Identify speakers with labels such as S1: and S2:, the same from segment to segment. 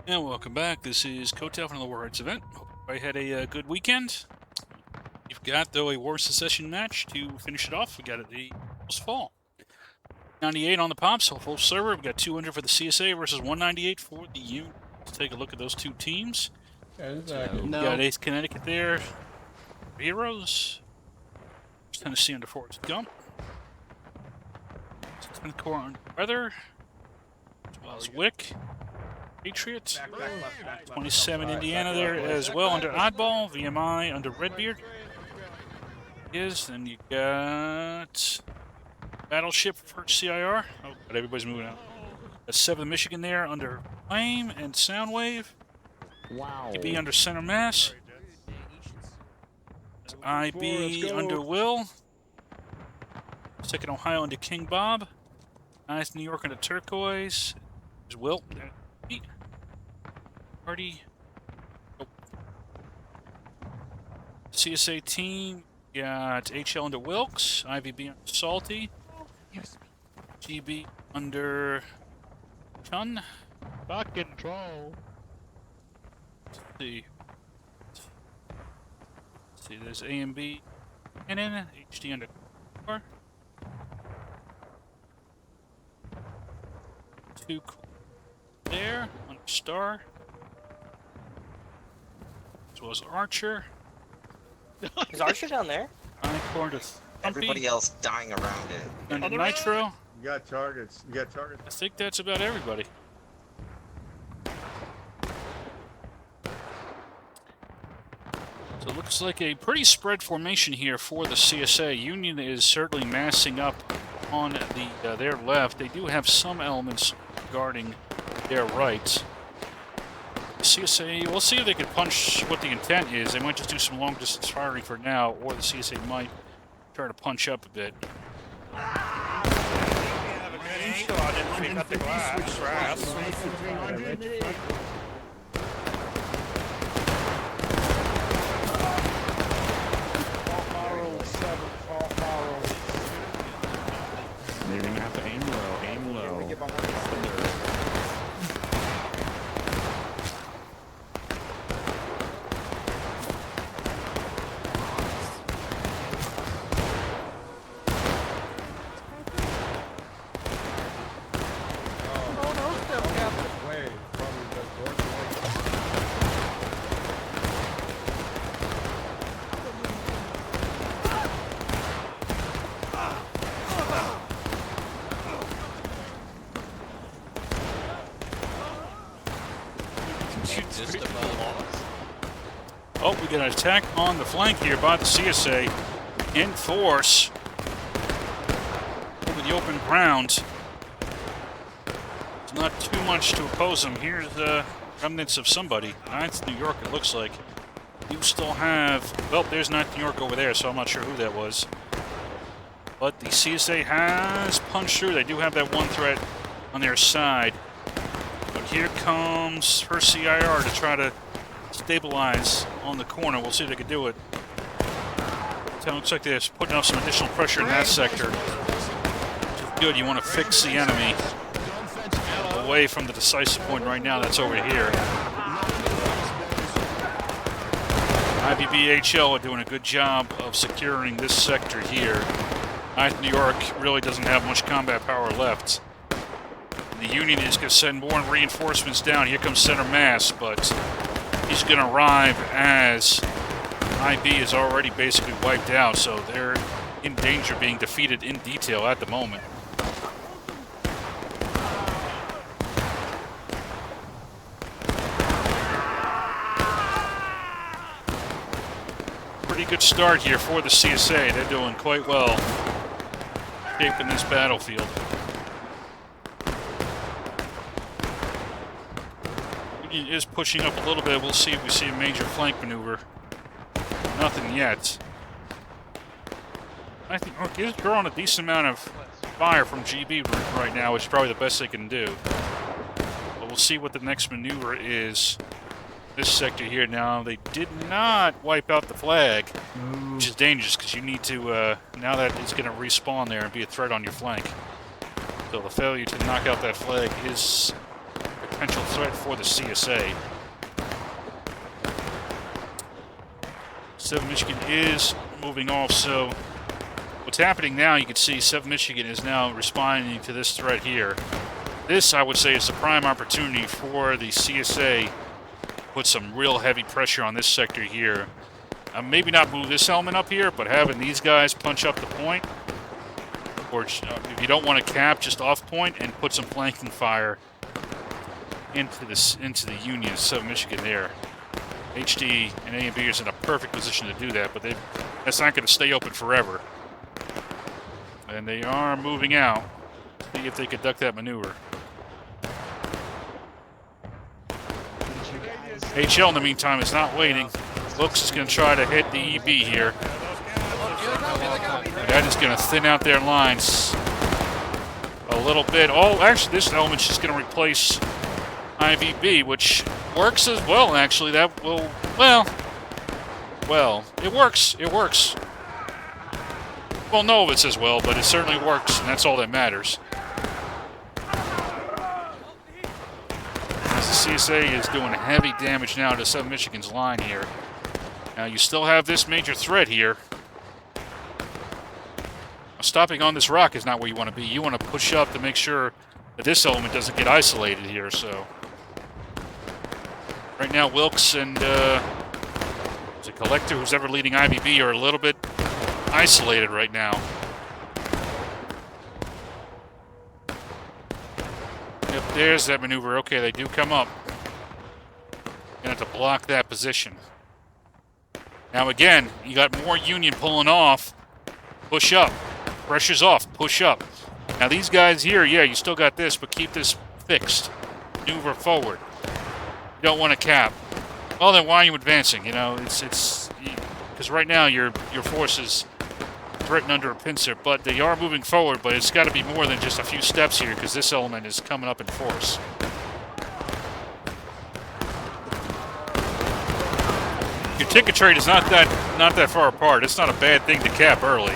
S1: And welcome back. This is Kotel from the Warheads event. Hope I had a good weekend. You've got, though, a War Secession match to finish it off. We got it the fall. 98 on the pops, so full server. We got 200 for the CSA versus 198 for the Union. Let's take a look at those two teams.
S2: We
S1: got 8th Connecticut there. Heroes. Tennessee under Forrest Gump. 10th Corps under Weather. As well as Wick. Patriot. 27 Indiana there as well under Oddball. VMI under Redbeard. Then you got Battleship for CIR. Oh, but everybody's moving out. 7th Michigan there under Flame and Soundwave.
S2: Wow.
S1: IB under Center Mass. IB under Will. 2nd Ohio under King Bob. 9th New York under Turquoise. There's Will. Party. Nope. CSA team. Got HL under Wilkes. IVB under Salty. GB under Chun.
S3: Fucking troll.
S1: Let's see. There's A and B. Cannon. HD under Core. 2 there. Under Star. As well as Archer.
S4: Is Archer down there?
S1: Core to
S4: Everybody else dying around it.
S1: Under Nitro.
S5: You got targets. You got targets.
S1: I think that's about everybody. So it looks like a pretty spread formation here for the CSA. Union is certainly massing up on the their left. They do have some elements guarding their right. CSA, we'll see if they can punch what the intent is. They might just do some long distance firing for now, or the CSA might try to punch up a bit.
S3: You're gonna have to aim low, aim low.
S1: Oh, we get an attack on the flank here by the CSA in force over the open ground. There's not too much to oppose them. Here's the remnants of somebody. 9th New York, it looks like. You still have... Well, there's 9th New York over there, so I'm not sure who that was. But the CSA has punched through. They do have that one threat on their side. But here comes her CIR to try to stabilize on the corner. We'll see if they can do it. So it looks like they're putting up some additional pressure in that sector. Good, you want to fix the enemy away from the decisive point right now that's over here. IBBHL are doing a good job of securing this sector here. 9th New York really doesn't have much combat power left. The Union is going to send more reinforcements down. Here comes Center Mass, but he's going to arrive as IB is already basically wiped out, so they're in danger of being defeated in detail at the moment. Pretty good start here for the CSA. They're doing quite well shaping this battlefield. Union is pushing up a little bit. We'll see if we see a major flank maneuver. Nothing yet. I think is drawing a decent amount of fire from GB right now, which is probably the best they can do. But we'll see what the next maneuver is. This sector here now, they did not wipe out the flag, which is dangerous because you need to, now that it's going to respawn there and be a threat on your flank. So the failure to knock out that flag is potential threat for the CSA. 7 Michigan is moving off, so what's happening now, you can see 7 Michigan is now responding to this threat here. This, I would say, is a prime opportunity for the CSA to put some real heavy pressure on this sector here. Maybe not move this element up here, but having these guys punch up the point, or if you don't want to cap, just off point and put some flanking fire into the Union 7 Michigan there. HD and A and B is in a perfect position to do that, but that's not going to stay open forever. And they are moving out. See if they can duck that maneuver. HL in the meantime is not waiting. Looks is going to try to hit the EB here. And that is going to thin out their lines a little bit. Oh, actually, this element's just going to replace IVB, which works as well, actually. That will, well, it works. It works. Well, no of it says well, but it certainly works, and that's all that matters. As the CSA is doing heavy damage now to 7 Michigan's line here. Now, you still have this major threat here. Stopping on this rock is not where you want to be. You want to push up to make sure that this element doesn't get isolated here, so. Right now, Wilkes and the Collector, who's ever leading IVB, are a little bit isolated right now. Yep, there's that maneuver. Okay, they do come up. Gonna have to block that position. Now again, you got more Union pulling off. Push up. Pressure's off. Push up. Now these guys here, yeah, you still got this, but keep this fixed. Maneuver forward. You don't want to cap. Well, then why are you advancing? You know, it's because right now your force is threatened under a pincer, but they are moving forward. But it's got to be more than just a few steps here, because this element is coming up in force. Your ticket trade is not that far apart. It's not a bad thing to cap early.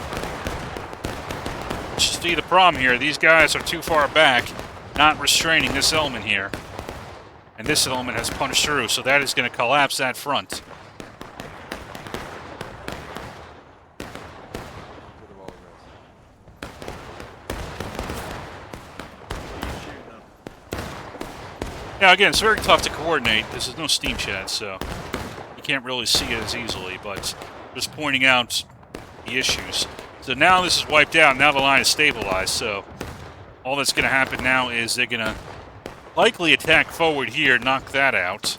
S1: See the problem here, these guys are too far back, not restraining this element here. And this element has punched through, so that is going to collapse that front. Now again, it's very tough to coordinate. This is no Steam chat, so you can't really see it as easily, but just pointing out the issues. So now this is wiped out, now the line is stabilized, so all that's going to happen now is they're going to likely attack forward here, knock that out,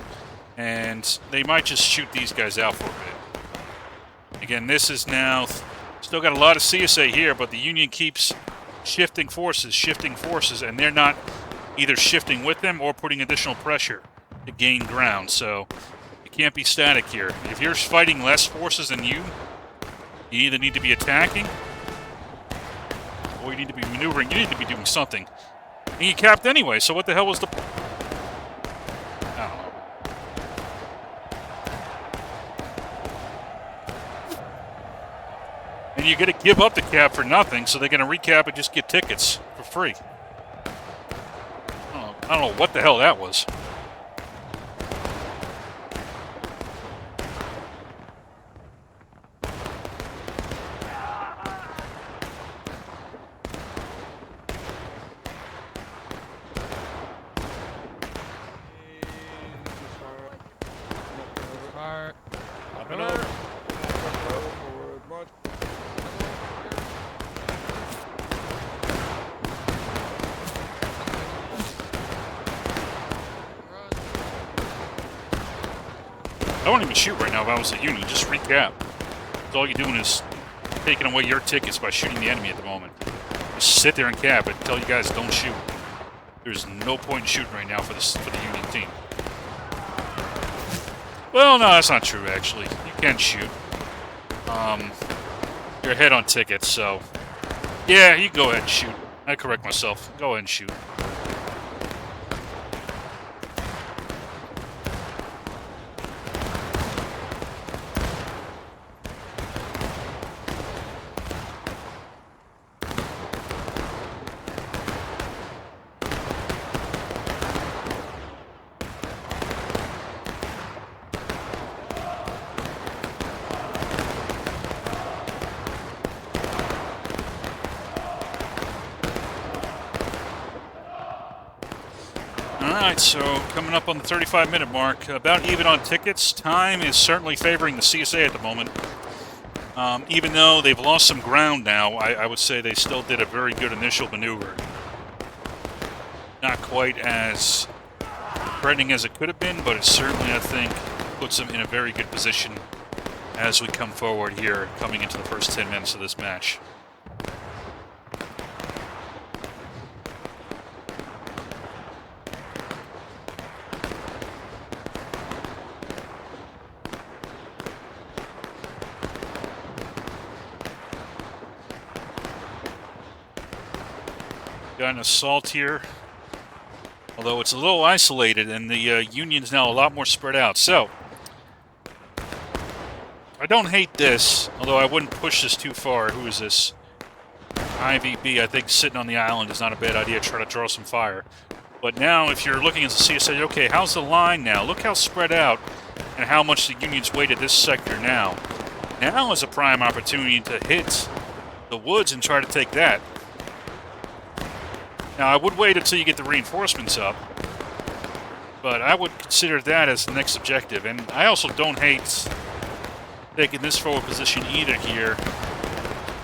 S1: and they might just shoot these guys out for a bit. Again, this is now, still got a lot of CSA here, but the Union keeps shifting forces, and they're not either shifting with them or putting additional pressure to gain ground, so you can't be static here. If you're fighting less forces than you either need to be attacking, or you need to be maneuvering. You need to be doing something. And you capped anyway, so what the hell was the... I don't know. And you're going to give up the cap for nothing, so they're going to recap and just get tickets for free. I don't know what the hell that was. I wouldn't even shoot right now if I was a Union. Just recap. Because all you're doing is taking away your tickets by shooting the enemy at the moment. Just sit there and cap it. Tell you guys don't shoot. There's no point in shooting right now for the Union team. Well, no, that's not true, actually. You can shoot. You're ahead on tickets, so... Yeah, you go ahead and shoot. I correct myself. Go ahead and shoot. Alright, so coming up on the 35-minute mark, about even on tickets. Time is certainly favoring the CSA at the moment. Even though they've lost some ground now, I would say they still did a very good initial maneuver. Not quite as threatening as it could have been, but it certainly, I think, puts them in a very good position as we come forward here, coming into the first 10 minutes of this match. Got an assault here, although it's a little isolated, and the Union's now a lot more spread out. So, I don't hate this, although I wouldn't push this too far. Who is this? IVB, I think sitting on the island is not a bad idea, try to draw some fire. But now, if you're looking at the CSA, okay, how's the line now? Look how spread out and how much the Union's weighted this sector now. Now is a prime opportunity to hit the woods and try to take that. Now, I would wait until you get the reinforcements up, but I would consider that as the next objective. And I also don't hate taking this forward position either here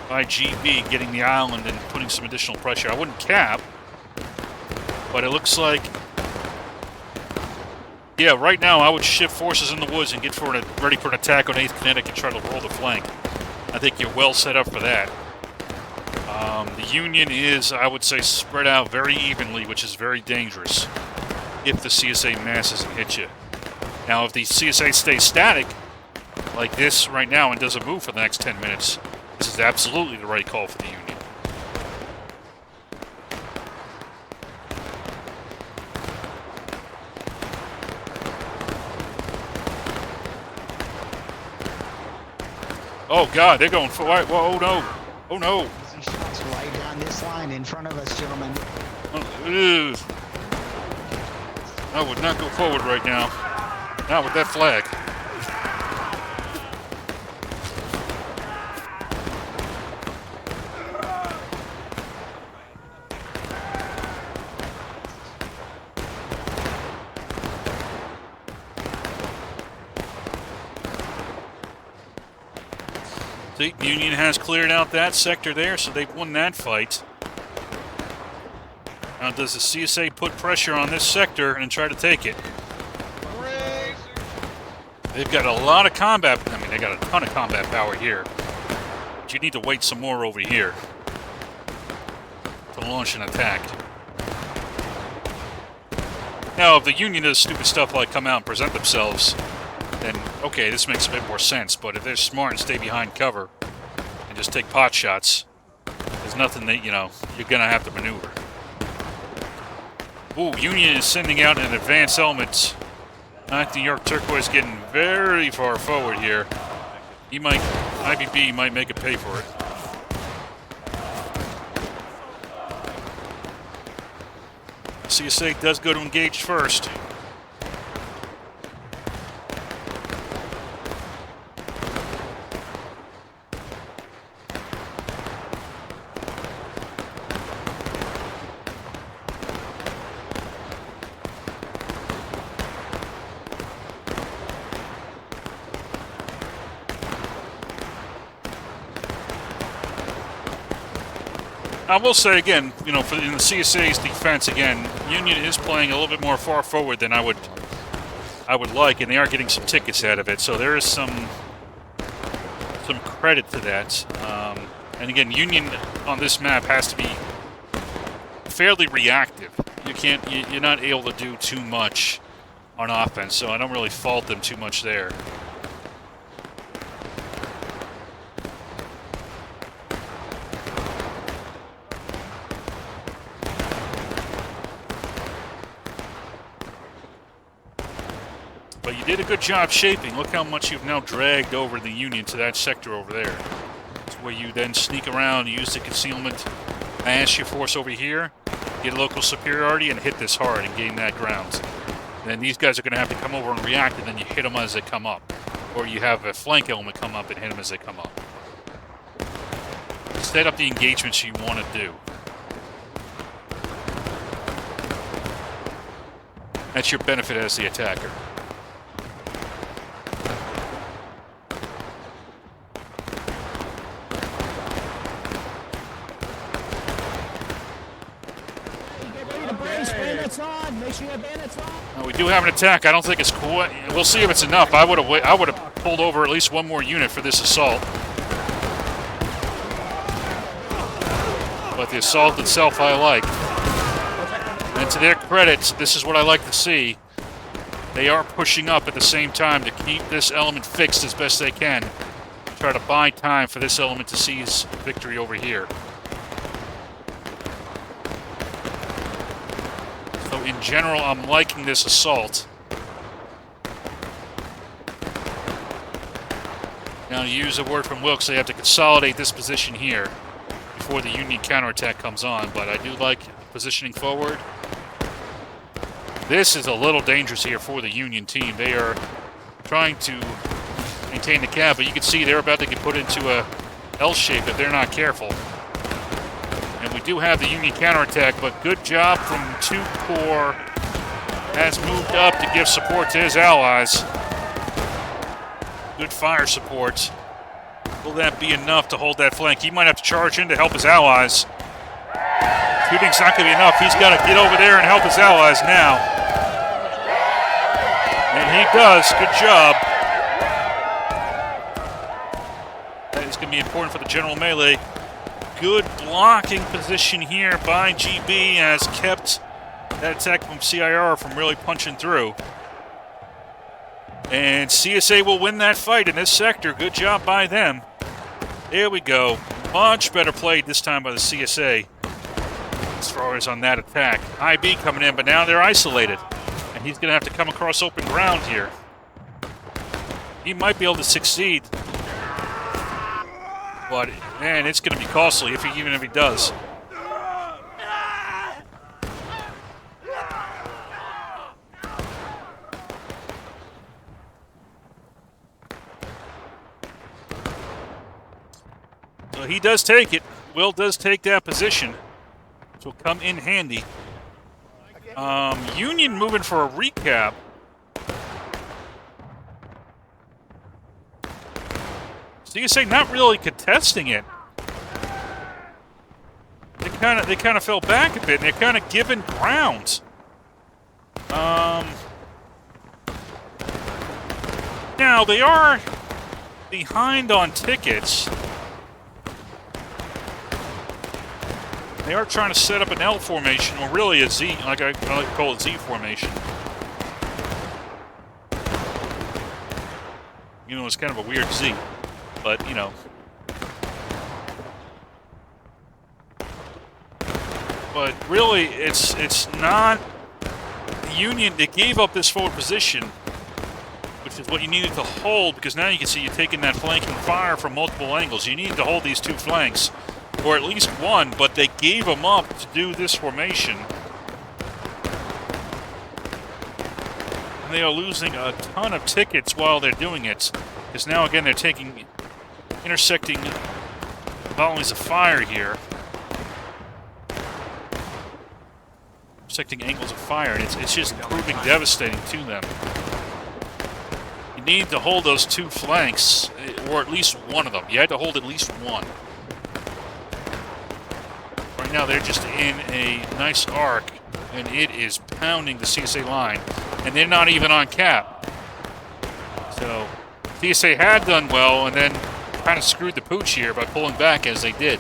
S1: by GB, getting the island and putting some additional pressure. I wouldn't cap, but it looks like, yeah, right now I would shift forces in the woods and get ready for an attack on 8th Kinetic and try to roll the flank. I think you're well set up for that. The Union is, I would say, spread out very evenly, which is very dangerous if the CSA masses and hit you. Now, if the CSA stays static, like this right now, and doesn't move for the next 10 minutes, this is absolutely the right call for the Union. Oh, God, they're going for... Whoa, oh, no. Oh, no.
S2: Shots right down this line in front of us, gentlemen.
S1: I would not go forward right now. Not with that flag. The Union has cleared out that sector there, so they've won that fight. Now, does the CSA put pressure on this sector and try to take it? They've got a lot of combat. I mean, they got a ton of combat power here. But you need to wait some more over here to launch an attack. Now, if the Union does stupid stuff like come out and present themselves, then, okay, this makes a bit more sense. But if they're smart and stay behind cover and just take pot shots, there's nothing that, you know, you're going to have to maneuver. Ooh, Union is sending out an advanced element. 9th New York Turquoise getting very far forward here. He might, IBB might make it pay for it. CSA does go to engage first. I will say again, you know, in the CSA's defense, again, Union is playing a little bit more far forward than I would like, and they are getting some tickets out of it. So there is some credit to that. And again, Union on this map has to be fairly reactive. You're not able to do too much on offense, so I don't really fault them too much there. But you did a good job shaping. Look how much you've now dragged over the Union to that sector over there. It's where you then sneak around, use the concealment, mass your force over here, get local superiority, and hit this hard and gain that ground. Then these guys are going to have to come over and react, and then you hit them as they come up. Or you have a flank element come up and hit them as they come up. Set up the engagements you want to do. That's your benefit as the attacker. Now, we do have an attack. I don't think it's quite. We'll see if it's enough. I would have pulled over at least one more unit for this assault. But the assault itself I like. And to their credit, this is what I like to see. They are pushing up at the same time to keep this element fixed as best they can. Try to buy time for this element to seize victory over here. So in general, I'm liking this assault. Now, to use a word from Wilkes, they have to consolidate this position here before the Union counterattack comes on, but I do like positioning forward. This is a little dangerous here for the Union team. They are trying to maintain the cab, but you can see they're about to get put into a L shape if they're not careful. And we do have the Union counterattack, but good job from 2 Corps. Has moved up to give support to his allies. Good fire support. Will that be enough to hold that flank? He might have to charge in to help his allies. Shooting's not going to be enough. He's got to get over there and help his allies now. And he does. Good job. That is going to be important for the general melee. Good blocking position here by GB has kept that attack from CIR from really punching through. And CSA will win that fight in this sector. Good job by them. There we go. Much better played this time by the CSA as far as on that attack. IB coming in, but now they're isolated. And he's going to have to come across open ground here. He might be able to succeed. But, man, it's going to be costly even if he does. So he does take it. Will does take that position. Which will come in handy. Union moving for a recap. CSA not really contesting it. They kind of fell back a bit, and they're kind of giving ground. Now they are behind on tickets. They are trying to set up an L formation, or really a Z, like I like to call it Z formation. You know, it's kind of a weird Z, but, you know. But really, it's not the Union. They gave up this forward position, which is what you needed to hold, because now you can see you're taking that flanking fire from multiple angles. You need to hold these 2 flanks. Or at least one, but they gave them up to do this formation. And they are losing a ton of tickets while they're doing it. Because now, again, they're intersecting volleys of fire here. Intersecting angles of fire, and it's just proving devastating to them. You need to hold those 2 flanks, or at least one of them. You had to hold at least one. Right now, they're just in a nice arc, and it is pounding the CSA line. And they're not even on cap. So, CSA had done well, and then kind of screwed the pooch here by pulling back as they did.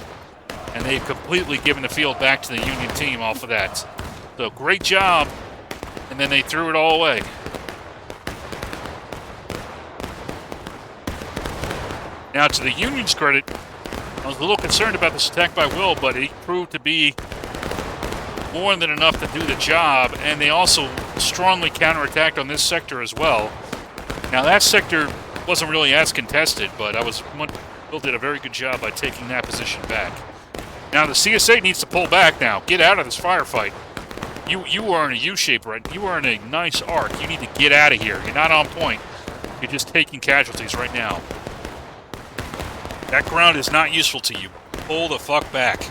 S1: And they've completely given the field back to the Union team off of that. So, great job. And then they threw it all away. Now, to the Union's credit, I was a little concerned about this attack by Will, but it proved to be more than enough to do the job, and they also strongly counterattacked on this sector as well. Now, that sector wasn't really as contested, but Will did a very good job by taking that position back. Now, the CSA needs to pull back now. Get out of this firefight. You are in a U-shape, right? You are in a nice arc. You need to get out of here. You're not on point. You're just taking casualties right now. That ground is not useful to you. Pull the fuck back.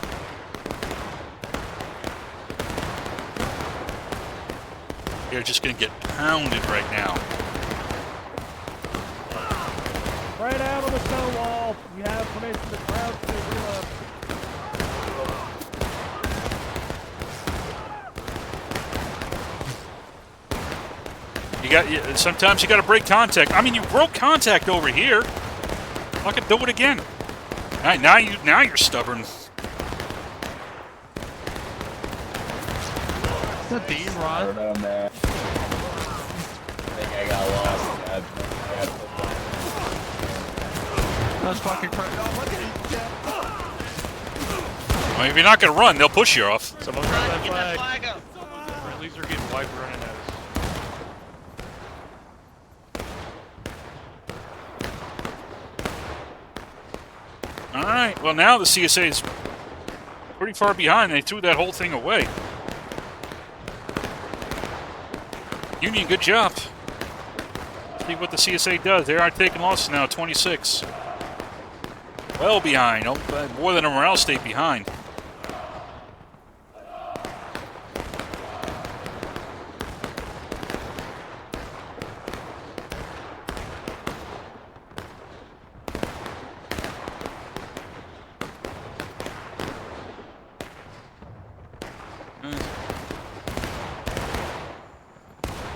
S1: They're just going to get pounded right now.
S6: Right out on the stone wall. You have permission to crouch to reload.
S1: Sometimes you got to break contact. I mean, you broke contact over here. Fucking do it again. Now you're stubborn.
S3: It's a D, Ron.
S7: I don't know, man. I think I got lost.
S3: That's fucking crazy. Oh, look at
S1: Well, if you're not going to run, they'll push you off.
S3: Someone grab that
S4: Get that
S3: flag.
S4: flag up.
S3: Friendlies are getting wiped running at us.
S1: Alright, well now the CSA is pretty far behind. They threw that whole thing away. Union, good job. See what the CSA does. They are taking losses now, 26. Well behind. Oh, more than a morale state behind.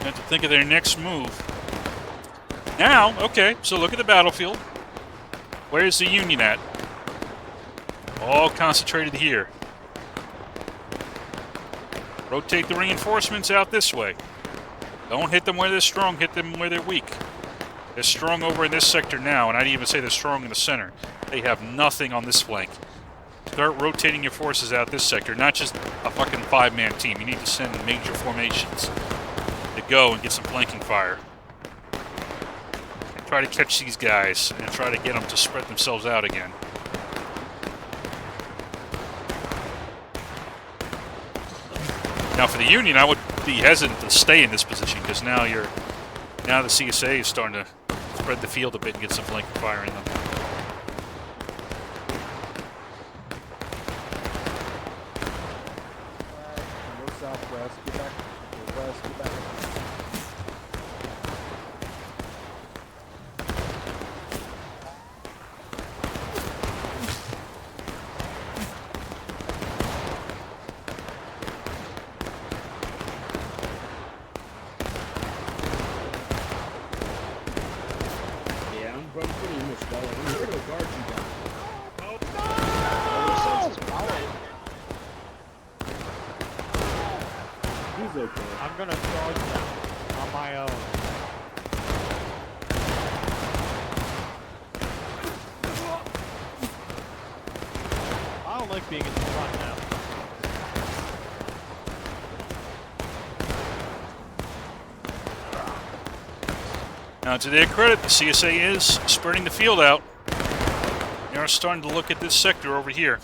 S1: Have to think of their next move. Now, okay, so look at the battlefield. Where's the Union at? All concentrated here. Rotate the reinforcements out this way. Don't hit them where they're strong, hit them where they're weak. They're strong over in this sector now, and I'd even say they're strong in the center. They have nothing on this flank. Start rotating your forces out this sector, not just a fucking 5-man team. You need to send major formations to go and get some flanking fire. And try to catch these guys and try to get them to spread themselves out again. Now for the Union, I would be hesitant to stay in this position because now the CSA is starting to spread the field a bit and get some flanking fire in them.
S6: Go southwest. Get back. Go west. Get back.
S5: Yeah, I'm pretty much well. I'm here to guard you guys. He's okay.
S6: I'm gonna charge them on my own. I don't like being in the front now.
S1: Now, to their credit, the CSA is spreading the field out. They are starting to look at this sector over here.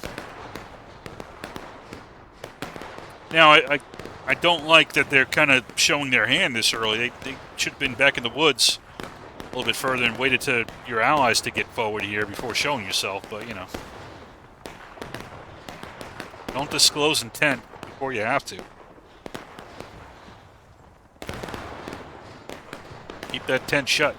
S1: Now, I don't like that they're kind of showing their hand this early. They should have been back in the woods a little bit further and waited to your allies to get forward here before showing yourself, but, you know. Don't disclose intent before you have to. Keep that tent shut.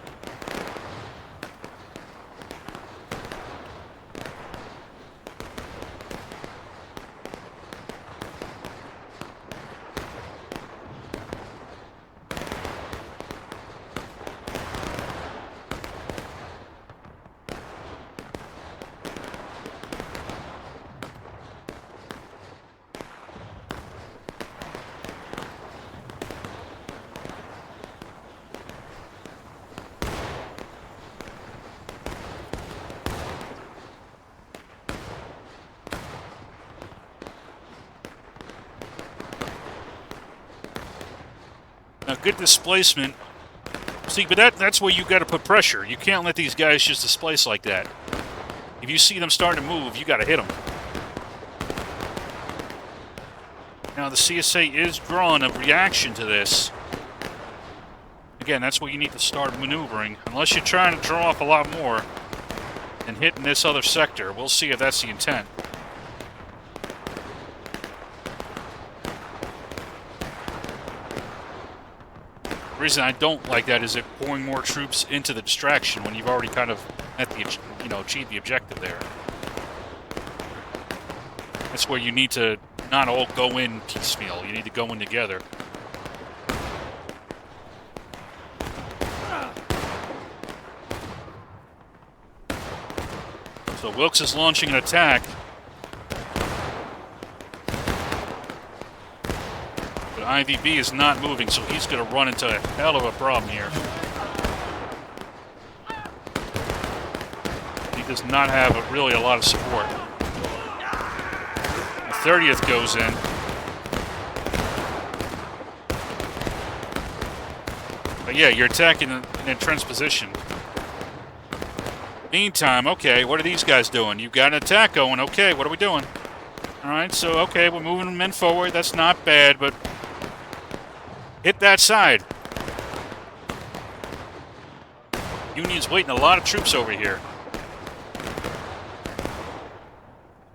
S1: Now, good displacement. See, but that's where you got to put pressure. You can't let these guys just displace like that. If you see them starting to move, you got to hit them. Now, the CSA is drawing a reaction to this. Again, that's where you need to start maneuvering. Unless you're trying to draw off a lot more and hit in this other sector. We'll see if that's the intent. The reason I don't like that is it pouring more troops into the distraction when you've already kind of met the, achieved the objective there. That's where you need to not all go in piecemeal. You need to go in together. So Wilkes is launching an attack. But IVB is not moving, so he's going to run into a hell of a problem here. He does not have really a lot of support. The 30th goes in. But yeah, you're attacking in an entrenched position. Meantime, okay, what are these guys doing? You've got an attack going. Okay, what are we doing? Alright, so, okay, we're moving men forward. That's not bad, but hit that side. Union's waiting a lot of troops over here.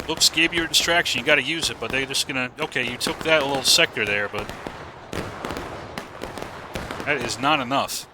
S1: Looks gave you a distraction. You got to use it, but they're just going to... Okay, you took that little sector there, but that is not enough.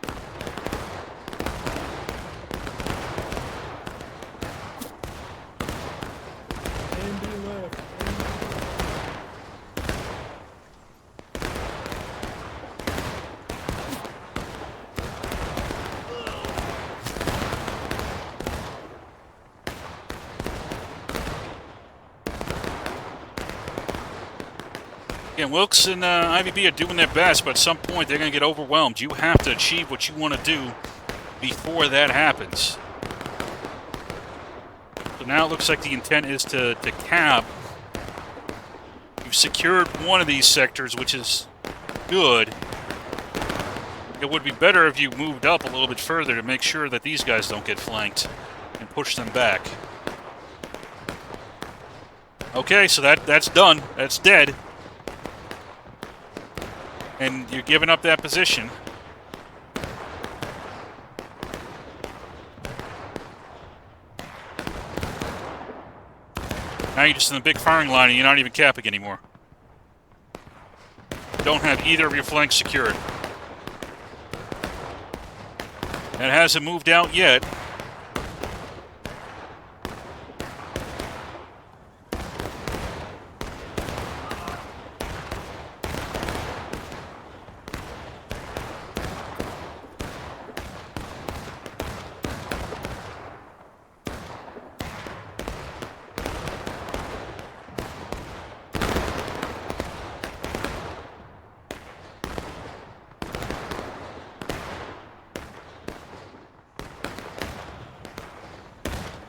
S1: Again, Wilkes and IVB are doing their best, but at some point they're going to get overwhelmed. You have to achieve what you want to do before that happens. So now it looks like the intent is to cap. You've secured one of these sectors, which is good. It would be better if you moved up a little bit further to make sure that these guys don't get flanked and push them back. Okay, so that's done. That's dead. And you're giving up that position. Now you're just in the big firing line and you're not even capping anymore. You don't have either of your flanks secured. That hasn't moved out yet.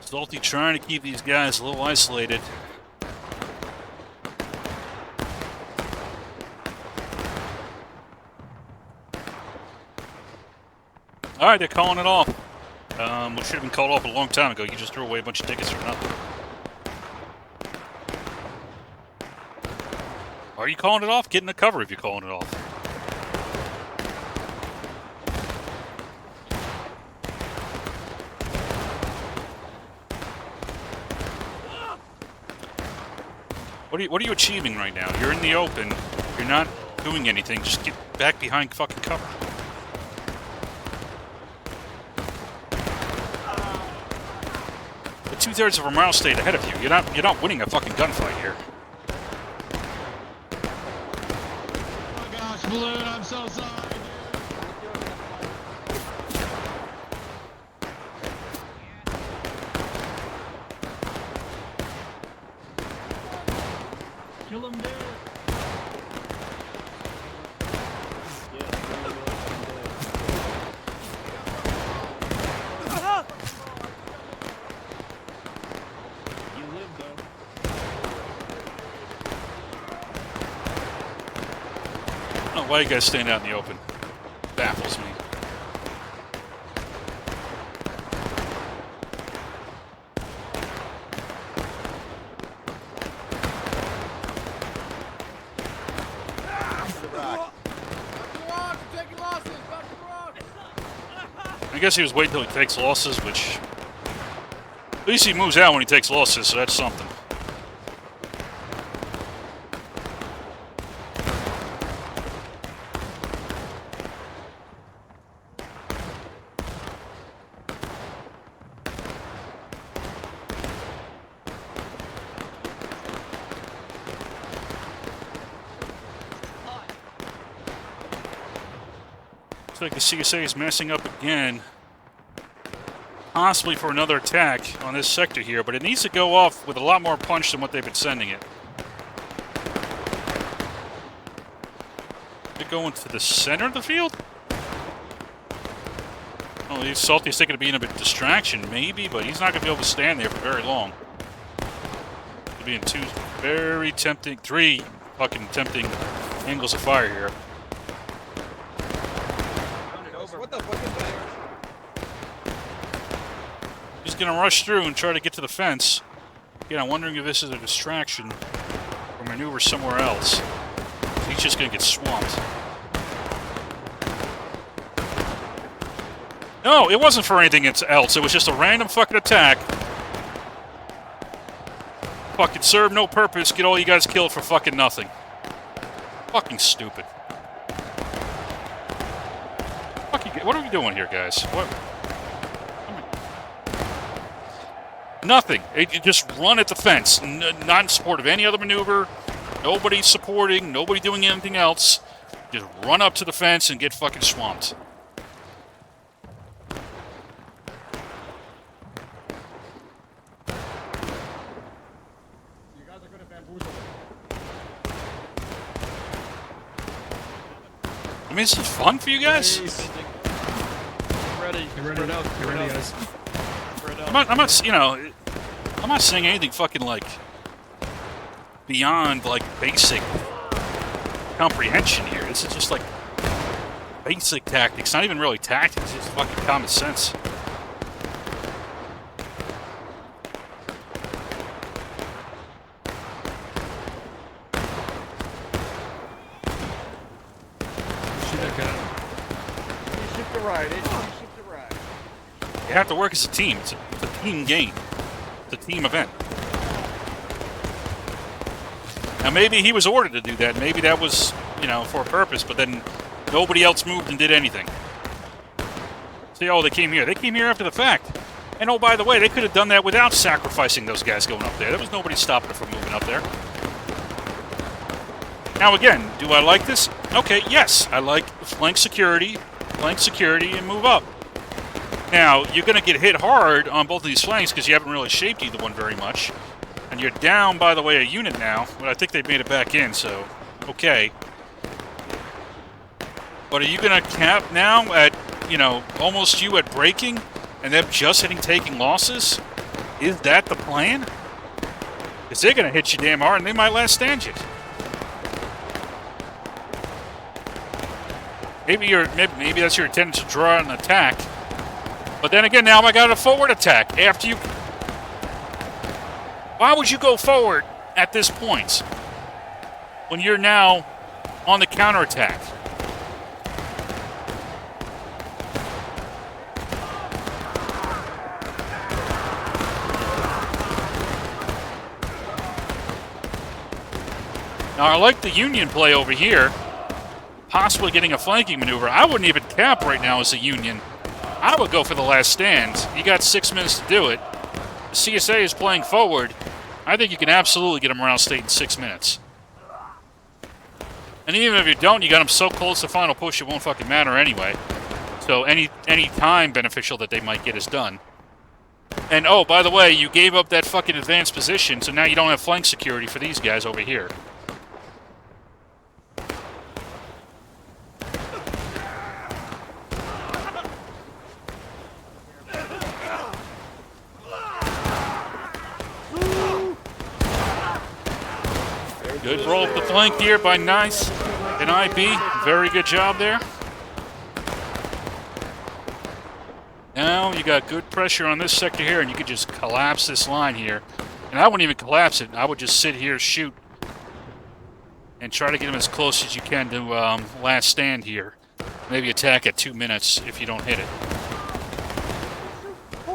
S1: Salty trying to keep these guys a little isolated. Alright, they're calling it off. Which should have been called off a long time ago. You just threw away a bunch of tickets for nothing. Are you calling it off? Get in the cover if you're calling it off. What are you achieving right now? You're in the open. You're not doing anything. Just get back behind fucking cover. The 2/3 of a mile stayed ahead of you. You're not winning a fucking gunfight here.
S2: Oh my gosh, Balloon, I'm so sorry.
S6: Kill him there.
S5: You live though.
S1: I don't know why you guys stand out in the open. Baffles me. I guess he was waiting until he takes losses, which... At least he moves out when he takes losses, so that's something. Looks like the CSA is messing up again. Possibly for another attack on this sector here, but it needs to go off with a lot more punch than what they've been sending it. They're going to the center of the field? Oh, he's Salty's thinking of being a bit distraction, maybe, but he's not going to be able to stand there for very long. He'll be in two very tempting, three fucking tempting angles of fire here.
S5: What the fuck is that?
S1: He's going to rush through and try to get to the fence. Again, I'm wondering if this is a distraction or maneuver somewhere else. He's just going to get swamped. No, it wasn't for anything else. It was just a random fucking attack. Fucking serve no purpose. Get all you guys killed for fucking nothing. Fucking stupid. What are we doing here, guys? What? Nothing. You just run at the fence. Not in support of any other maneuver. Nobody supporting. Nobody doing anything else. Just run up to the fence and get fucking swamped.
S6: You guys are gonna bamboozle.
S1: I mean, this is fun for you guys.
S2: Ready.
S3: Get ready up. Get ready, guys.
S1: I'm not, you know, I'm not saying anything fucking like beyond like basic comprehension here. This is just like basic tactics. Not even really tactics. It's fucking common sense.
S3: Shoot that guy.
S5: Shift to right. Shift to right.
S1: You have to work as a team. It's a team game. It's a team event. Now, maybe he was ordered to do that. Maybe that was, you know, for a purpose, but then nobody else moved and did anything. See, oh, they came here. They came here after the fact. And, oh, by the way, they could have done that without sacrificing those guys going up there. There was nobody stopping it from moving up there. Now, again, do I like this? Okay, yes. I like flank security, and move up. Now, you're going to get hit hard on both of these flanks because you haven't really shaped either one very much. And you're down, by the way, a unit now, but I think they've made it back in, so okay. But are you going to cap now at, you know, almost you at breaking and them just taking losses? Is that the plan? Because they're going to hit you damn hard and they might last stand you. Maybe that's your intent to draw an attack. But then again, now I got a forward attack after you. Why would you go forward at this point when you're now on the counterattack? Now, I like the Union play over here, possibly getting a flanking maneuver. I wouldn't even cap right now as a Union. I would go for the last stand. You got 6 minutes to do it. The CSA is playing forward. I think you can absolutely get them around state in 6 minutes. And even if you don't, you got them so close to final push, it won't fucking matter anyway. So any time beneficial that they might get is done. And oh, by the way, you gave up that fucking advanced position, so now you don't have flank security for these guys over here. Good roll up the flank here by Nice and IB. Very good job there. Now you got good pressure on this sector here, and you could just collapse this line here. And I wouldn't even collapse it. I would just sit here, shoot, and try to get them as close as you can to last stand here. Maybe attack at 2 minutes if you don't hit it.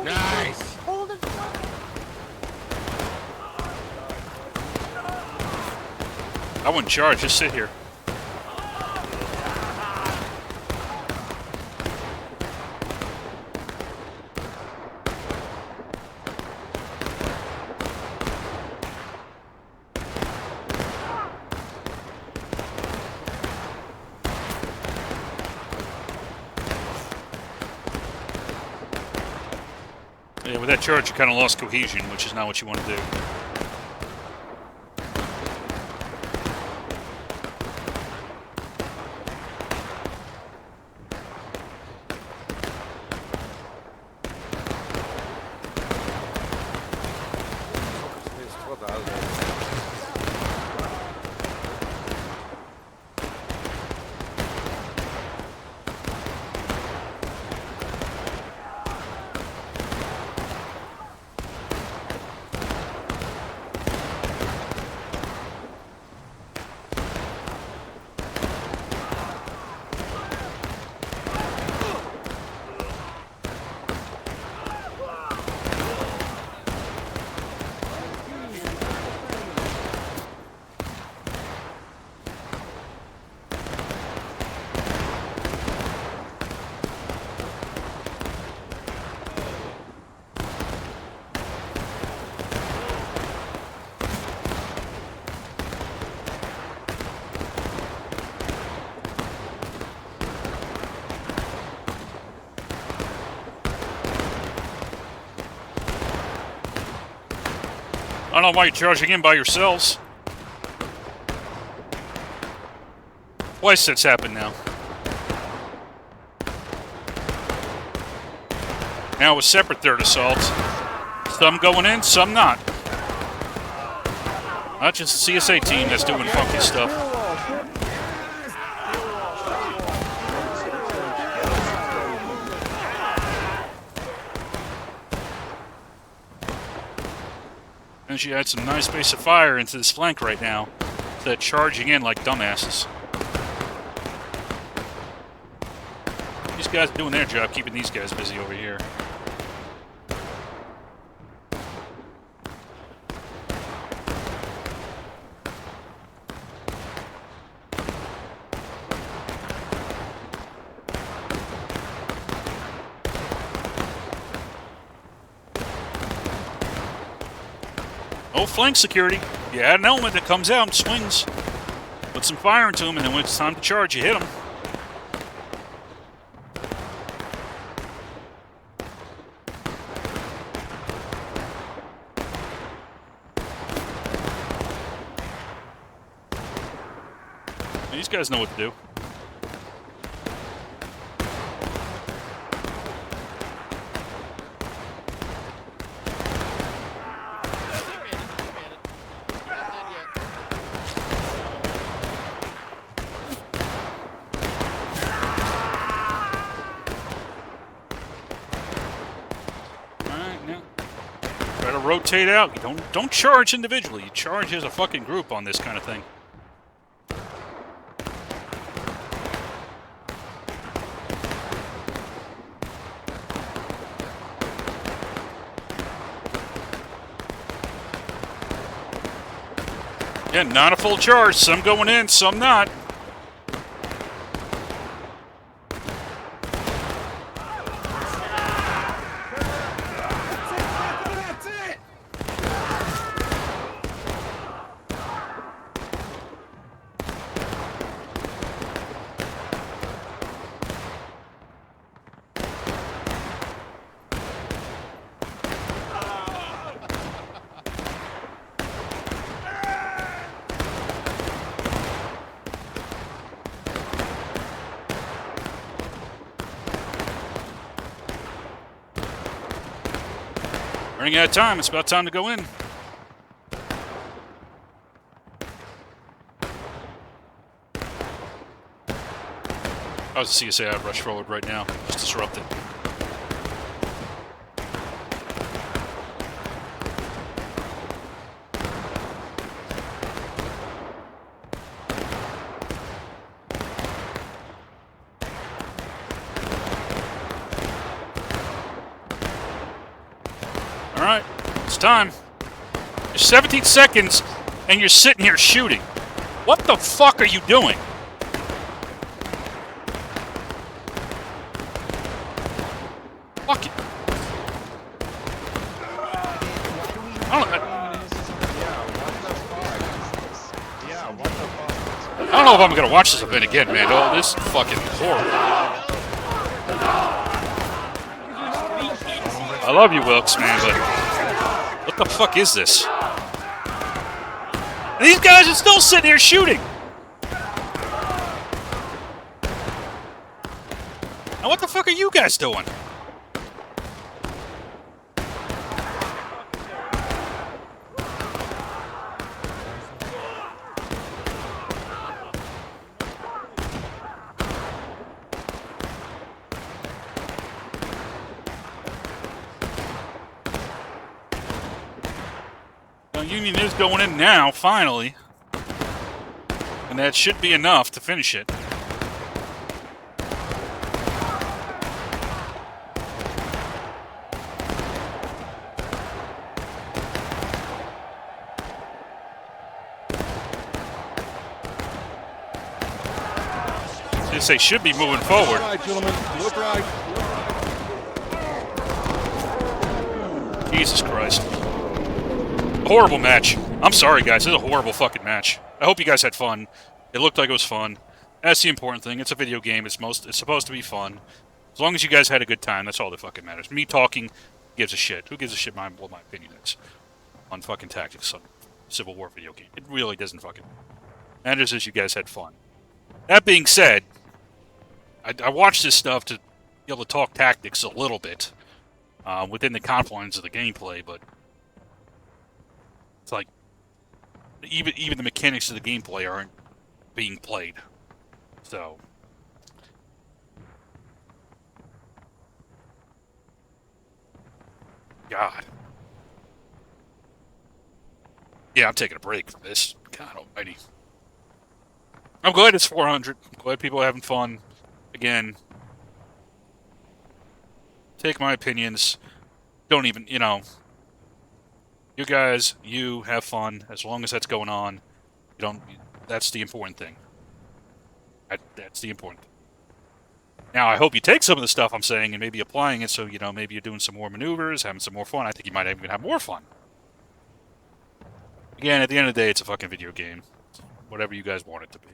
S5: Nice.
S1: I wouldn't charge, just sit here. Yeah, with that charge, you kind of lost cohesion, which is not what you want to do. I don't know why you're charging in by yourselves. Twice that's happened now. Now a separate third assault. Some going in, some not. Not just the CSA team that's doing funky stuff. And she had some nice base of fire into this flank right now. They're charging in like dumbasses. These guys are doing their job, keeping these guys busy over here. No flank security. You had an element that comes out and swings. Put some fire into him, and then when it's time to charge, you hit him. These guys know what to do. Rotate out. You don't charge individually. You charge as a fucking group on this kind of thing. Again, not a full charge. Some going in, some not. Running out of time. It's about time to go in. I was a CSA. I'd rush forward right now. Just disrupt it. Alright, it's time. There's 17 seconds, and you're sitting here shooting. What the fuck are you doing? Fuck it. I don't know if I'm gonna watch this event again, man. Oh, this is fucking horrible. I love you, Wilkes, man, but what the fuck is this? And these guys are still sitting here shooting. Now what the fuck are you guys doing? Union is going in now, finally. And that should be enough to finish it. They should be moving forward.
S3: Right, gentlemen. Look right.
S1: Jesus Christ. Horrible match. I'm sorry, guys. This is a horrible fucking match. I hope you guys had fun. It looked like it was fun. That's the important thing. It's a video game. It's supposed to be fun. As long as you guys had a good time, that's all that fucking matters. Me talking gives a shit. Who gives a shit what my opinion is on fucking tactics on Civil War video game? It really doesn't fucking matters as you guys had fun. That being said, I watched this stuff to be able to talk tactics a little bit within the confines of the gameplay, but it's like even the mechanics of the gameplay aren't being played. So God. Yeah, I'm taking a break from this. God almighty. I'm glad it's 400. I'm glad people are having fun. Again, take my opinions. Don't even, you guys, you have fun. As long as that's going on, that's the important thing. That's the important thing. Now, I hope you take some of the stuff I'm saying and maybe applying it so, maybe you're doing some more maneuvers, having some more fun. I think you might even have more fun. Again, at the end of the day, it's a fucking video game. Whatever you guys want it to be.